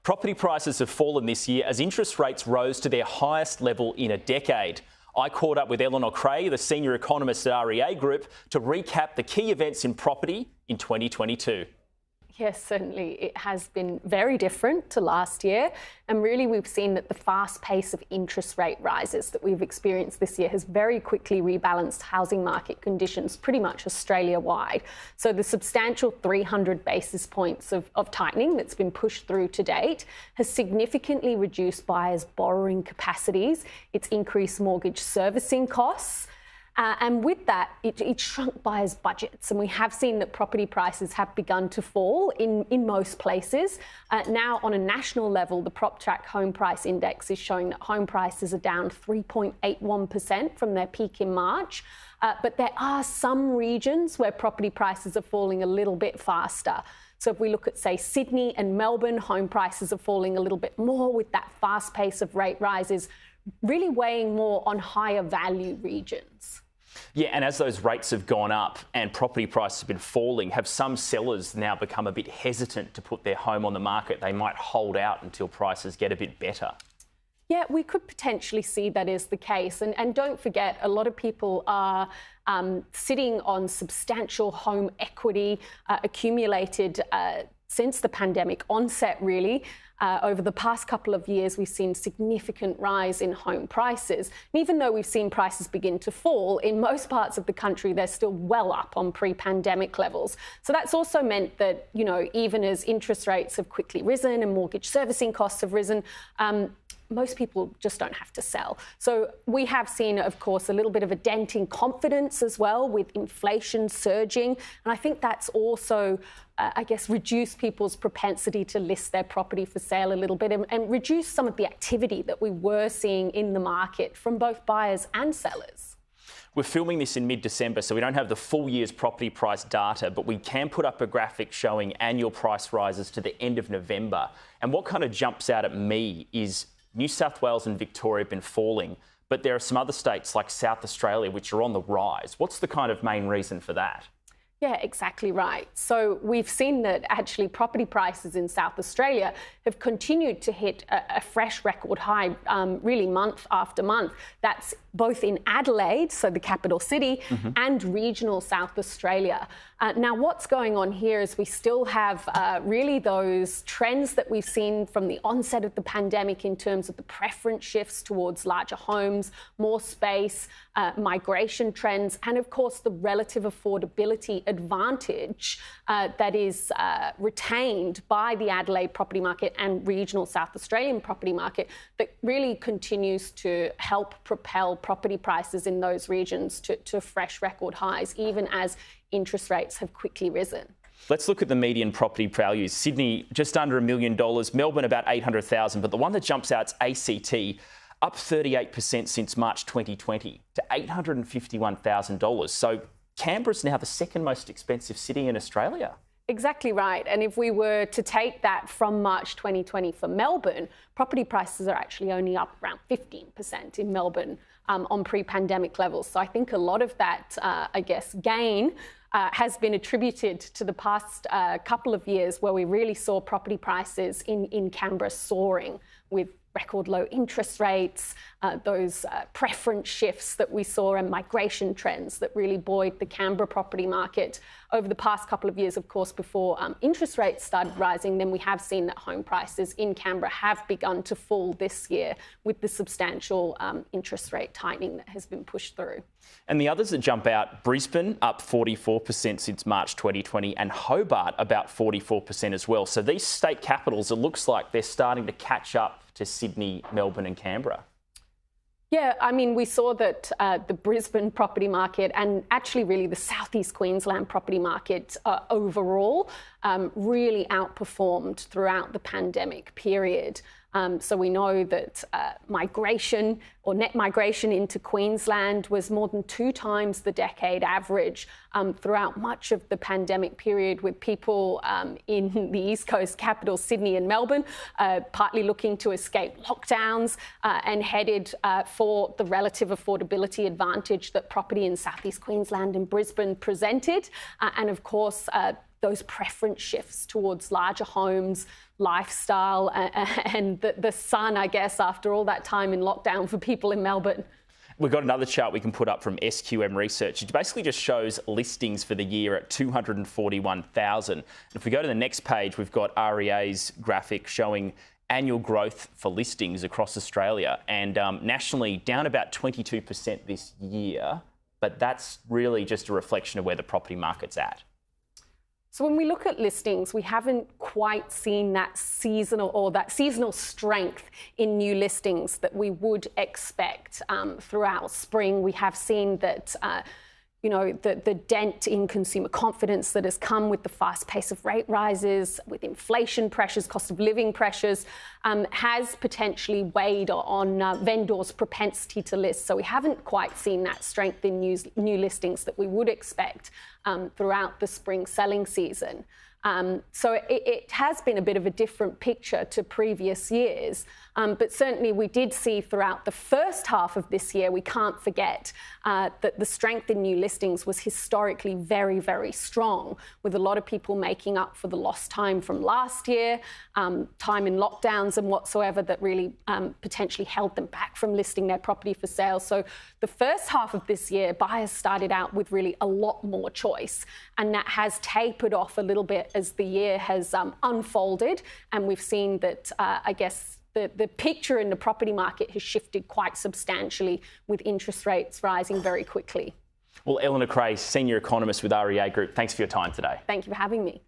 Property prices have fallen this year as interest rates rose to their highest level in a decade. I caught up with Eleanor Creagh, the senior economist at REA Group, to recap the key events in property in 2022. Yes, certainly. It has been very different to last year. And really, we've seen that the fast pace of interest rate rises that we've experienced this year has very quickly rebalanced housing market conditions pretty much Australia-wide. So the substantial 300 basis points of tightening that's been pushed through to date has significantly reduced buyers' borrowing capacities. It's increased mortgage servicing costs. And with that, it shrunk buyers' budgets. And we have seen that property prices have begun to fall in most places. Now, on a national level, the Proptrack Home Price Index is showing that home prices are down 3.81% from their peak in March. But there are some regions where property prices are falling a little bit faster. So if we look at, say, Sydney and Melbourne, home prices are falling a little bit more with that fast pace of rate rises, really weighing more on higher value regions. Yeah, and as those rates have gone up and property prices have been falling, have some sellers now become a bit hesitant to put their home on the market? They might hold out until prices get a bit better. Yeah, we could potentially see that is the case. And don't forget, a lot of people are sitting on substantial home equity accumulated since the pandemic onset, really. Over the past couple of years, we've seen significant rise in home prices. And even though we've seen prices begin to fall, in most parts of the country, they're still well up on pre-pandemic levels. So that's also meant that, you know, even as interest rates have quickly risen and mortgage servicing costs have risen, most people just don't have to sell. So we have seen, of course, a little bit of a dent in confidence as well, with inflation surging. And I think that's also, I guess, reduced people's propensity to list their property for sale a little bit and reduce some of the activity that we were seeing in the market from both buyers and sellers. We're filming this in mid-December, so we don't have the full year's property price data, but we can put up a graphic showing annual price rises to the end of November. And what kind of jumps out at me is New South Wales and Victoria have been falling, but there are some other states like South Australia which are on the rise. What's the kind of main reason for that? Yeah, exactly right. So we've seen that actually property prices in South Australia have continued to hit a fresh record high, really month after month. That's both in Adelaide, so the capital city, and regional South Australia. Now, what's going on here is we still have really those trends that we've seen from the onset of the pandemic in terms of the preference shifts towards larger homes, more space, migration trends, and of course the relative affordability advantage that is retained by the Adelaide property market and regional South Australian property market that really continues to help propel property prices in those regions to fresh record highs, even as interest rates have quickly risen. Let's look at the median property values. Sydney, just under $1 million. Melbourne, about 800,000. But the one that jumps out is ACT, up 38% since March 2020 to $851,000. So Canberra's now the second most expensive city in Australia. Exactly right. And if we were to take that from March 2020 for Melbourne, property prices are actually only up around 15% in Melbourne on pre-pandemic levels. So I think a lot of that, gain has been attributed to the past couple of years where we really saw property prices in Canberra soaring with record low interest rates, those preference shifts that we saw and migration trends that really buoyed the Canberra property market over the past couple of years. Of course, before interest rates started rising, then we have seen that home prices in Canberra have begun to fall this year with the substantial interest rate tightening that has been pushed through. And the others that jump out, Brisbane up 44% since March 2020 and Hobart about 44% as well. So these state capitals, it looks like they're starting to catch up to Sydney, Melbourne and Canberra. Yeah, I mean, we saw that the Brisbane property market and actually really the southeast Queensland property market overall really outperformed throughout the pandemic period. So we know that migration or net migration into Queensland was more than 2 times the decade average throughout much of the pandemic period, with people in the East Coast capitals, Sydney and Melbourne, partly looking to escape lockdowns and headed for the relative affordability advantage that property in southeast Queensland and Brisbane presented. And of course, those preference shifts towards larger homes, lifestyle and the sun, I guess, after all that time in lockdown for people in Melbourne. We've got another chart we can put up from SQM Research. It basically just shows listings for the year at 241,000. If we go to the next page, we've got REA's graphic showing annual growth for listings across Australia, and nationally down about 22% this year, but that's really just a reflection of where the property market's at. So when we look at listings, we haven't quite seen that seasonal strength in new listings that we would expect throughout spring. We have seen that the dent in consumer confidence that has come with the fast pace of rate rises, with inflation pressures, cost of living pressures, has potentially weighed on vendors' propensity to list. So we haven't quite seen that strength in new listings that we would expect throughout the spring selling season. So it has been a bit of a different picture to previous years. But certainly we did see throughout the first half of this year, we can't forget that the strength in new listings was historically very, very strong, with a lot of people making up for the lost time from last year, time in lockdowns and whatsoever that really potentially held them back from listing their property for sale. So the first half of this year, buyers started out with really a lot more choice, and that has tapered off a little bit as the year has unfolded, and we've seen that, I guess, the picture in the property market has shifted quite substantially with interest rates rising very quickly. Well, Eleanor Creagh, Senior Economist with REA Group, thanks for your time today. Thank you for having me.